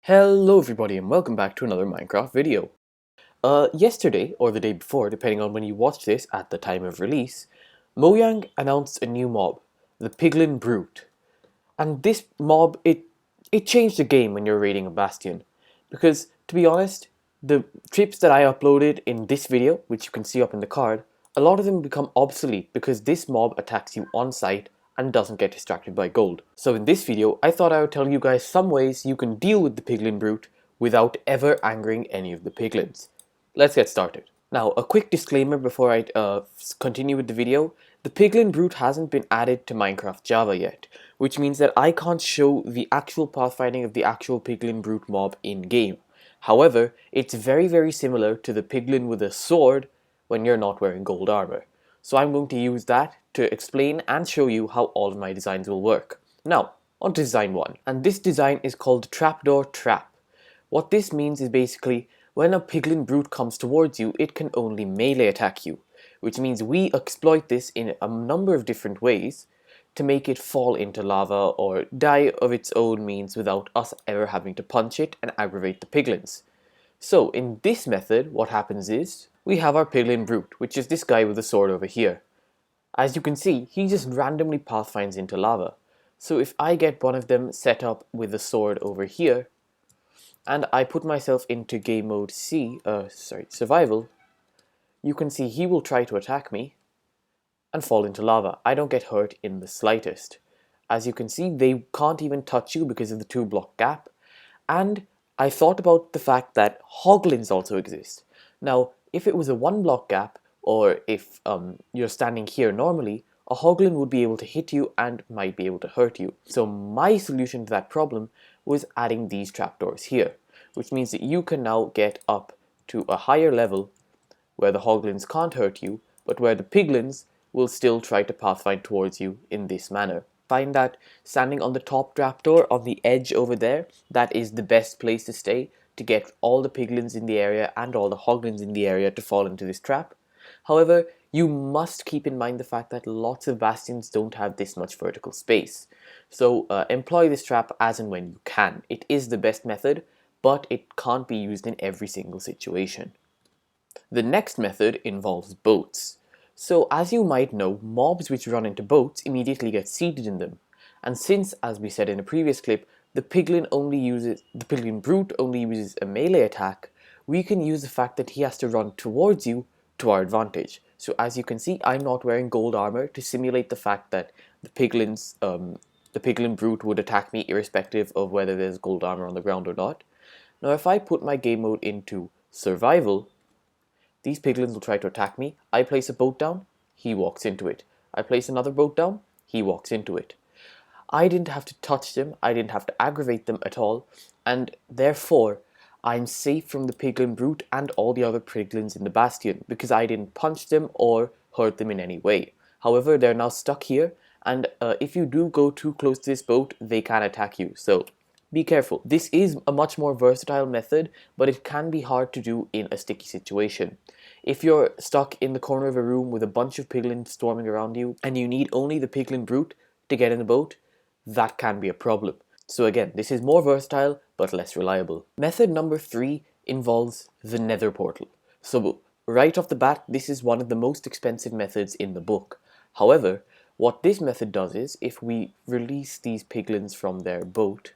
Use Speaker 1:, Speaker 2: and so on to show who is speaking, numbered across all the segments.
Speaker 1: Hello everybody and welcome back to another Minecraft video. Yesterday, or the day before, depending on when you watch this at the time of release, Mojang announced a new mob, the Piglin Brute. And this mob, it changed the game when you're raiding a bastion. Because, to be honest, the trips that I uploaded in this video, which you can see up in the card, a lot of them become obsolete because this mob attacks you on sight and doesn't get distracted by gold. So in this video, I thought I would tell you guys some ways you can deal with the Piglin Brute without ever angering any of the piglins. Let's get started. Now, a quick disclaimer before I continue with the video. The Piglin Brute hasn't been added to Minecraft Java yet, which means that I can't show the actual pathfinding of the actual Piglin Brute mob in-game. However, it's very similar to the Piglin with a sword when you're not wearing gold armor. So I'm going to use that to explain and show you how all of my designs will work. Now, on to design 1. And this design is called Trapdoor Trap. What this means is basically, when a Piglin Brute comes towards you, it can only melee attack you, which means we exploit this in a number of different ways to make it fall into lava or die of its own means without us ever having to punch it and aggravate the piglins. So in this method, what happens is, we have our Piglin Brute, which is this guy with the sword over here. As you can see, he just randomly pathfinds into lava. So if I get one of them set up with the sword over here, and I put myself into game mode survival, you can see he will try to attack me and fall into lava. I don't get hurt in the slightest. As you can see, they can't even touch you because of the 2-block gap. And I thought about the fact that hoglins also exist. Now, if it was a 1-block gap, or if you're standing here normally, a hoglin would be able to hit you and might be able to hurt you. So my solution to that problem was adding these trapdoors here, which means that you can now get up to a higher level where the hoglins can't hurt you, but where the piglins will still try to pathfind towards you in this manner. Find that standing on the top trapdoor on the edge over there, that is the best place to stay to get all the piglins in the area and all the hoglins in the area to fall into this trap. However, you must keep in mind the fact that lots of bastions don't have this much vertical space. So employ this trap as and when you can. It is the best method, but it can't be used in every single situation. The next method involves boats. So as you might know, mobs which run into boats immediately get seated in them. And since, as we said in a previous clip, the Piglin Brute only uses a melee attack, we can use the fact that he has to run towards you to our advantage. So as you can see, I'm not wearing gold armor to simulate the fact that the Piglin Brute would attack me irrespective of whether there's gold armor on the ground or not. Now if I put my game mode into survival, these piglins will try to attack me. I place a boat down, he walks into it. I place another boat down, he walks into it. I didn't have to touch them, I didn't have to aggravate them at all, and therefore I'm safe from the Piglin Brute and all the other piglins in the bastion because I didn't punch them or hurt them in any way. However, they're now stuck here, and if you do go too close to this boat, they can attack you, so be careful. This is a much more versatile method, but it can be hard to do in a sticky situation. If you're stuck in the corner of a room with a bunch of piglins storming around you, and you need only the Piglin Brute to get in the boat, that can be a problem. So again, this is more versatile, but less reliable. Method number 3 involves the Nether portal. So right off the bat, this is one of the most expensive methods in the book. However, what this method does is, if we release these piglins from their boat,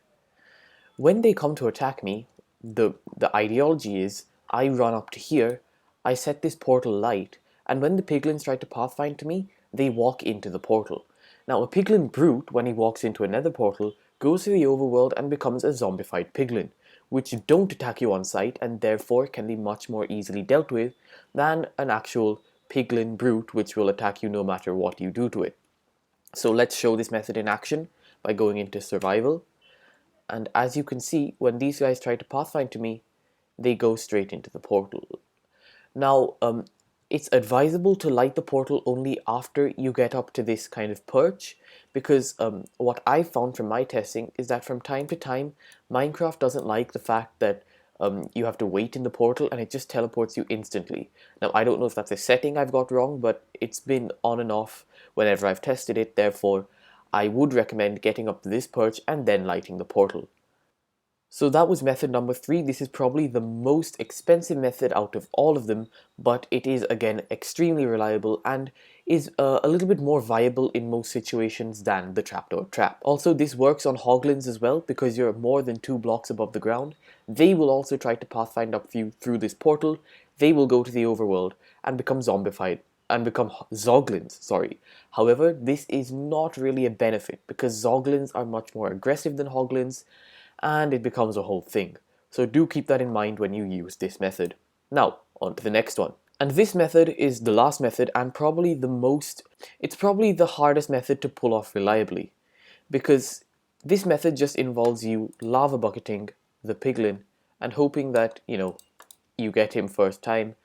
Speaker 1: when they come to attack me, the ideology is I run up to here, I set this portal light, and when the piglins try to pathfind to me, they walk into the portal. Now a Piglin Brute, when he walks into a Nether portal, goes to the overworld and becomes a zombified piglin, which don't attack you on sight and therefore can be much more easily dealt with than an actual Piglin Brute which will attack you no matter what you do to it. So let's show this method in action by going into survival. And as you can see, when these guys try to pathfind to me, they go straight into the portal. Now, it's advisable to light the portal only after you get up to this kind of perch, because what I found from my testing is that from time to time, Minecraft doesn't like the fact that you have to wait in the portal and it just teleports you instantly. Now, I don't know if that's a setting I've got wrong, but it's been on and off whenever I've tested it, therefore I would recommend getting up to this perch and then lighting the portal. So that was method number 3. This is probably the most expensive method out of all of them, but it is again extremely reliable and is a little bit more viable in most situations than the trapdoor trap. Also, this works on hoglins as well because you're more than 2 blocks above the ground. They will also try to pathfind up you through this portal. They will go to the overworld and become zombified and become zoglins, sorry. However, this is not really a benefit because zoglins are much more aggressive than hoglins, and it becomes a whole thing. So do keep that in mind when you use this method. Now, on to the next one. And this method is the last method and probably it's probably the hardest method to pull off reliably, because this method just involves you lava bucketing the piglin and hoping that, you get him first time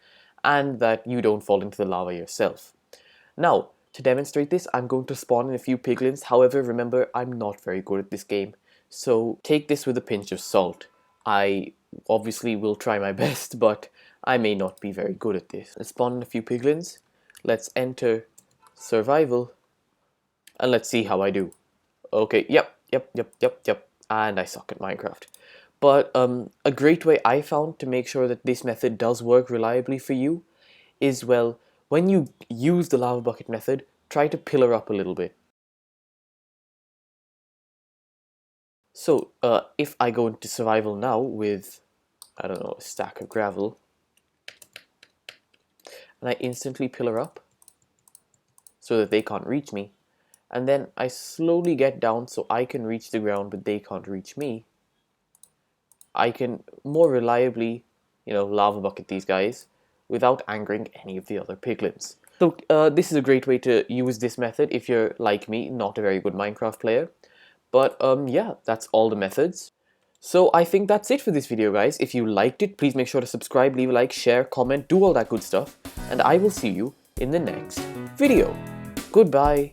Speaker 1: and that you don't fall into the lava yourself. Now, to demonstrate this, I'm going to spawn in a few piglins. However, remember, I'm not very good at this game, so take this with a pinch of salt. I obviously will try my best, but I may not be very good at this. Let's spawn in a few piglins. Let's enter survival, and let's see how I do. Okay, yep. And I suck at Minecraft. But a great way I found to make sure that this method does work reliably for you is, well, when you use the lava bucket method, try to pillar up a little bit. So if I go into survival now with, I don't know, a stack of gravel, and I instantly pillar up so that they can't reach me, and then I slowly get down so I can reach the ground but they can't reach me, I can more reliably, lava bucket these guys without angering any of the other piglins. So this is a great way to use this method if you're like me, not a very good Minecraft player. But yeah, that's all the methods. So I think that's it for this video, guys. If you liked it, please make sure to subscribe, leave a like, share, comment, do all that good stuff. And I will see you in the next video. Goodbye.